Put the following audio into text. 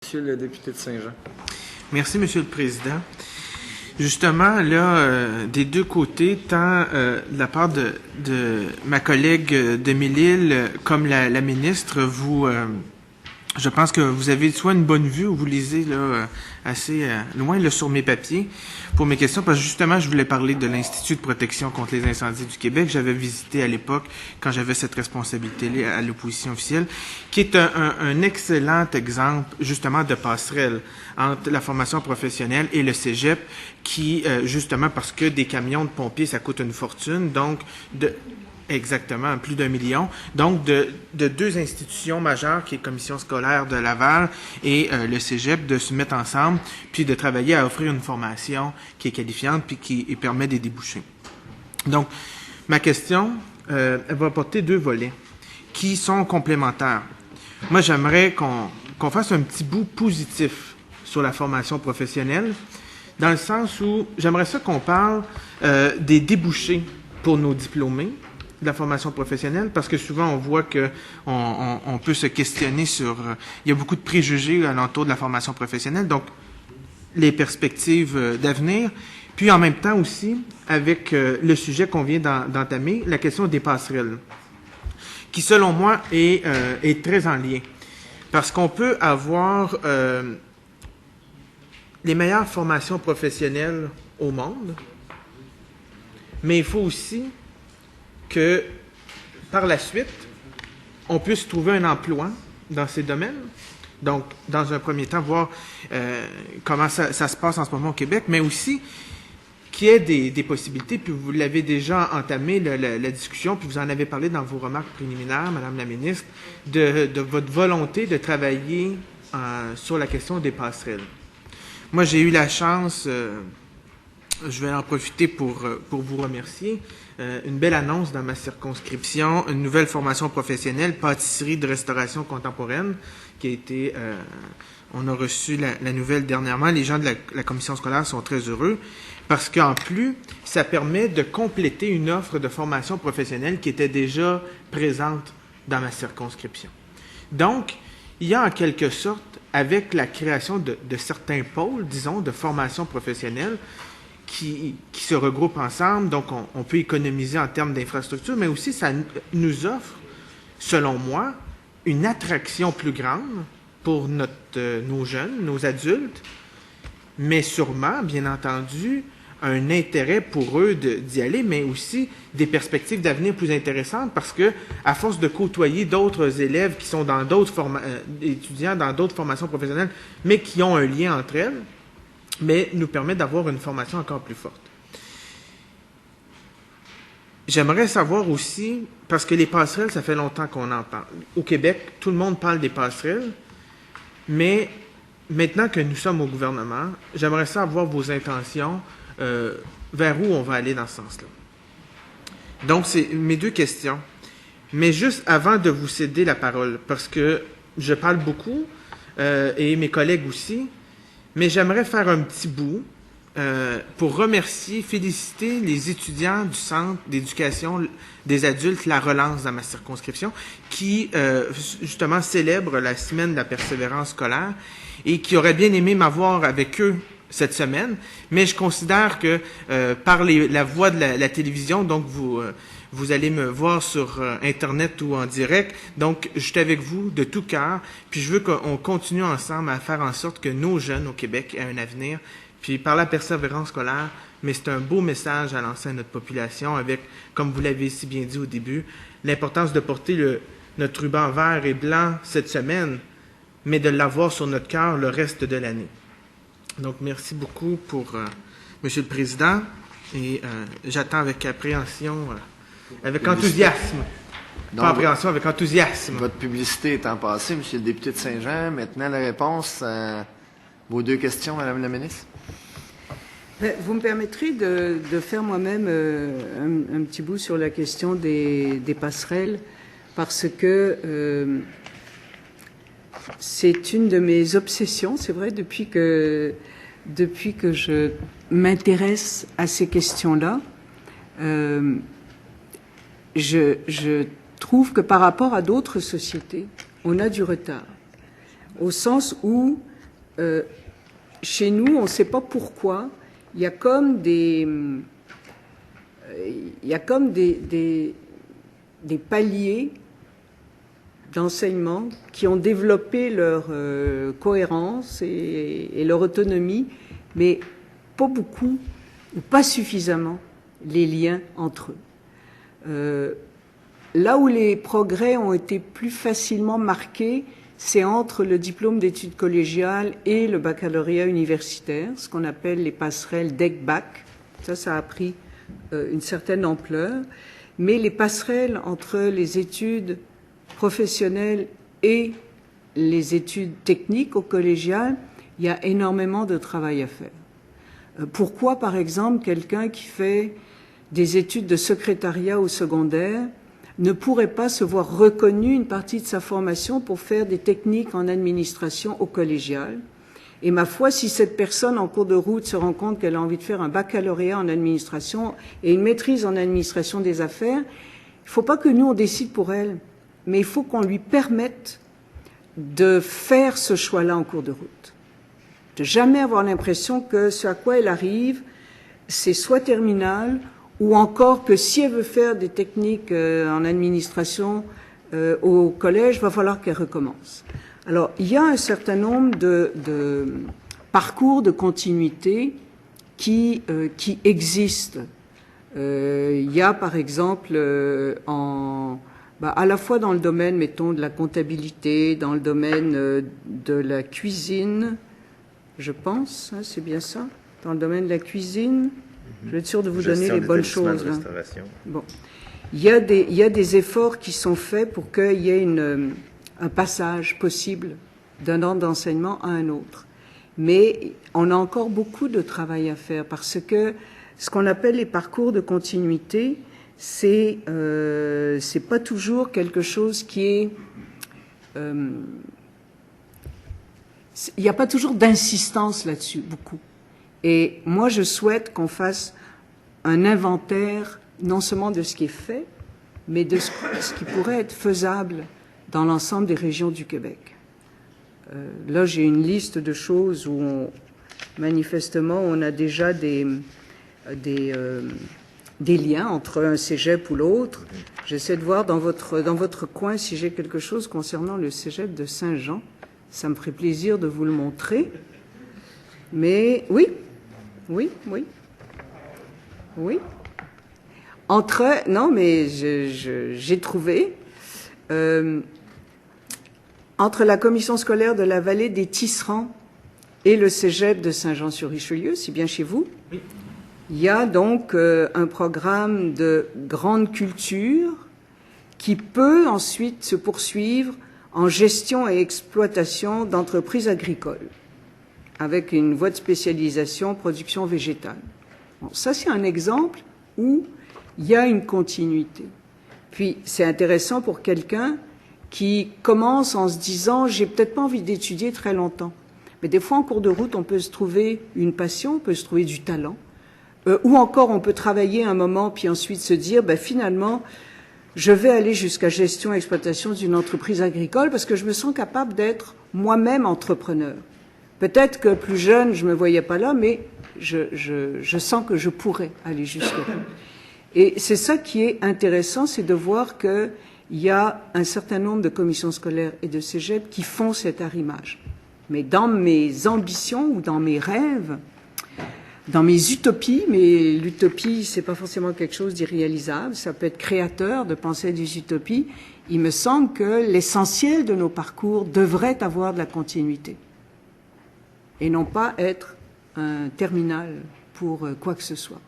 Monsieur le député de Saint-Jean. Merci, Monsieur le Président. Justement, là, des deux côtés, tant de la part de ma collègue Demilille comme la ministre, je pense que vous avez soit une bonne vue ou vous lisez là assez loin là, sur mes papiers pour mes questions, parce que justement, je voulais parler de l'Institut de protection contre les incendies du Québec. J'avais visité à l'époque, quand j'avais cette responsabilité-là à l'opposition officielle, qui est un excellent exemple justement de passerelle entre la formation professionnelle et le cégep, qui, justement, parce que des camions de pompiers, ça coûte une fortune, donc exactement, plus d'1 million. Donc, de deux institutions majeures, qui est Commission scolaire de Laval et le cégep, de se mettre ensemble, puis de travailler à offrir une formation qui est qualifiante, puis qui permet des débouchés. Donc, ma question, elle va porter deux volets qui sont complémentaires. Moi, j'aimerais qu'on fasse un petit bout positif sur la formation professionnelle, dans le sens où j'aimerais ça qu'on parle des débouchés pour nos diplômés de la formation professionnelle, parce que souvent on voit que on peut se questionner sur... il y a beaucoup de préjugés alentour de la formation professionnelle, donc les perspectives d'avenir, puis en même temps aussi, avec le sujet qu'on vient d'entamer, la question des passerelles, qui selon moi est très en lien. Parce qu'on peut avoir les meilleures formations professionnelles au monde, mais il faut aussi que, par la suite, on puisse trouver un emploi dans ces domaines. Donc, dans un premier temps, voir comment ça se passe en ce moment au Québec, mais aussi qu'il y ait des possibilités, puis vous l'avez déjà entamé, la discussion, puis vous en avez parlé dans vos remarques préliminaires, Madame la ministre, de votre volonté de travailler sur la question des passerelles. Moi, j'ai eu la chance... je vais en profiter pour vous remercier. Une belle annonce dans ma circonscription, une nouvelle formation professionnelle, pâtisserie de restauration contemporaine, qui a été... on a reçu la nouvelle dernièrement. Les gens de la commission scolaire sont très heureux parce qu'en plus, ça permet de compléter une offre de formation professionnelle qui était déjà présente dans ma circonscription. Donc, il y a en quelque sorte, avec la création de certains pôles, disons, de formation professionnelle, qui se regroupent ensemble, donc on peut économiser en termes d'infrastructure, mais aussi ça nous offre, selon moi, une attraction plus grande pour nos jeunes, nos adultes, mais sûrement, bien entendu, un intérêt pour eux d'y aller, mais aussi des perspectives d'avenir plus intéressantes, parce que à force de côtoyer d'autres élèves qui sont dans d'autres étudiants dans d'autres formations professionnelles, mais qui ont un lien entre elles, mais nous permet d'avoir une formation encore plus forte. J'aimerais savoir aussi, parce que les passerelles, ça fait longtemps qu'on en parle. Au Québec, tout le monde parle des passerelles, mais maintenant que nous sommes au gouvernement, j'aimerais savoir vos intentions, vers où on va aller dans ce sens-là. Donc, c'est mes deux questions. Mais juste avant de vous céder la parole, parce que je parle beaucoup, et mes collègues aussi, mais j'aimerais faire un petit bout pour remercier, féliciter les étudiants du Centre d'éducation des adultes La Relance dans ma circonscription qui, justement, célèbrent la semaine de la persévérance scolaire et qui auraient bien aimé m'avoir avec eux cette semaine, mais je considère que par la voie de la télévision, donc vous allez me voir sur Internet ou en direct. Donc, je suis avec vous de tout cœur. Puis, je veux qu'on continue ensemble à faire en sorte que nos jeunes au Québec aient un avenir. Puis, par la persévérance scolaire, mais c'est un beau message à lancer à notre population avec, comme vous l'avez si bien dit au début, l'importance de porter notre ruban vert et blanc cette semaine, mais de l'avoir sur notre cœur le reste de l'année. Donc, merci beaucoup pour Monsieur le Président. Et j'attends avec appréhension... avec enthousiasme. Donc, pas appréhension, avec enthousiasme. Votre publicité étant passée, Monsieur le député de Saint-Jean, maintenant la réponse à vos deux questions, Madame la ministre. Vous me permettrez de faire moi-même un petit bout sur la question des passerelles, parce que c'est une de mes obsessions, c'est vrai, depuis que je m'intéresse à ces questions-là. Je trouve que par rapport à d'autres sociétés, on a du retard, au sens où chez nous, on ne sait pas pourquoi, il y a comme des paliers d'enseignement qui ont développé leur cohérence et leur autonomie, mais pas beaucoup ou pas suffisamment les liens entre eux. Là où les progrès ont été plus facilement marqués, c'est entre le diplôme d'études collégiales et le baccalauréat universitaire, ce qu'on appelle les passerelles DEC-BAC. Ça a pris une certaine ampleur. Mais les passerelles entre les études professionnelles et les études techniques au collégial, il y a énormément de travail à faire. Pourquoi, par exemple, quelqu'un qui fait des études de secrétariat au secondaire ne pourrait pas se voir reconnu une partie de sa formation pour faire des techniques en administration au collégial? Et ma foi, si cette personne en cours de route se rend compte qu'elle a envie de faire un baccalauréat en administration et une maîtrise en administration des affaires, il ne faut pas que nous on décide pour elle, mais il faut qu'on lui permette de faire ce choix-là en cours de route. De jamais avoir l'impression que ce à quoi elle arrive, c'est soit terminal, ou encore que si elle veut faire des techniques en administration au collège, il va falloir qu'elle recommence. Alors, il y a un certain nombre de parcours de continuité qui existent. Il y a, par exemple, à la fois dans le domaine, mettons, de la comptabilité, dans le domaine de la cuisine, je pense, hein, c'est bien ça, dans le domaine de la cuisine. Je vais être sûr de vous donner les bonnes choses. Hein. Bon. Il y a des efforts qui sont faits pour qu'il y ait un passage possible d'un ordre d'enseignement à un autre. Mais on a encore beaucoup de travail à faire parce que ce qu'on appelle les parcours de continuité, c'est pas toujours quelque chose qui est... il n'y a pas toujours d'insistance là-dessus, beaucoup. Et moi, je souhaite qu'on fasse un inventaire, non seulement de ce qui est fait, mais de ce qui pourrait être faisable dans l'ensemble des régions du Québec. Là, j'ai une liste de choses où, manifestement, on a déjà des liens entre un cégep ou l'autre. J'essaie de voir dans votre coin si j'ai quelque chose concernant le cégep de Saint-Jean. Ça me ferait plaisir de vous le montrer. Mais oui. Non, mais j'ai trouvé entre la commission scolaire de la vallée des Tisserands et le cégep de Saint-Jean-sur-Richelieu, c'est bien chez vous. Oui. Il y a donc un programme de grande culture qui peut ensuite se poursuivre en gestion et exploitation d'entreprises agricoles, avec une voie de spécialisation production végétale. Bon, ça, c'est un exemple où il y a une continuité. Puis, c'est intéressant pour quelqu'un qui commence en se disant « j'ai peut-être pas envie d'étudier très longtemps ». Mais des fois, en cours de route, on peut se trouver une passion, on peut se trouver du talent, ou encore on peut travailler un moment, puis ensuite se dire « finalement, je vais aller jusqu'à gestion et exploitation d'une entreprise agricole parce que je me sens capable d'être moi-même entrepreneur ». Peut-être que plus jeune, je me voyais pas là, mais je sens que je pourrais aller jusque-là. Et c'est ça qui est intéressant, c'est de voir qu'il y a un certain nombre de commissions scolaires et de cégep qui font cet arrimage. Mais dans mes ambitions ou dans mes rêves, dans mes utopies, mais l'utopie, c'est pas forcément quelque chose d'irréalisable, ça peut être créateur de penser à des utopies, il me semble que l'essentiel de nos parcours devrait avoir de la continuité. Et non pas être un terminal pour quoi que ce soit.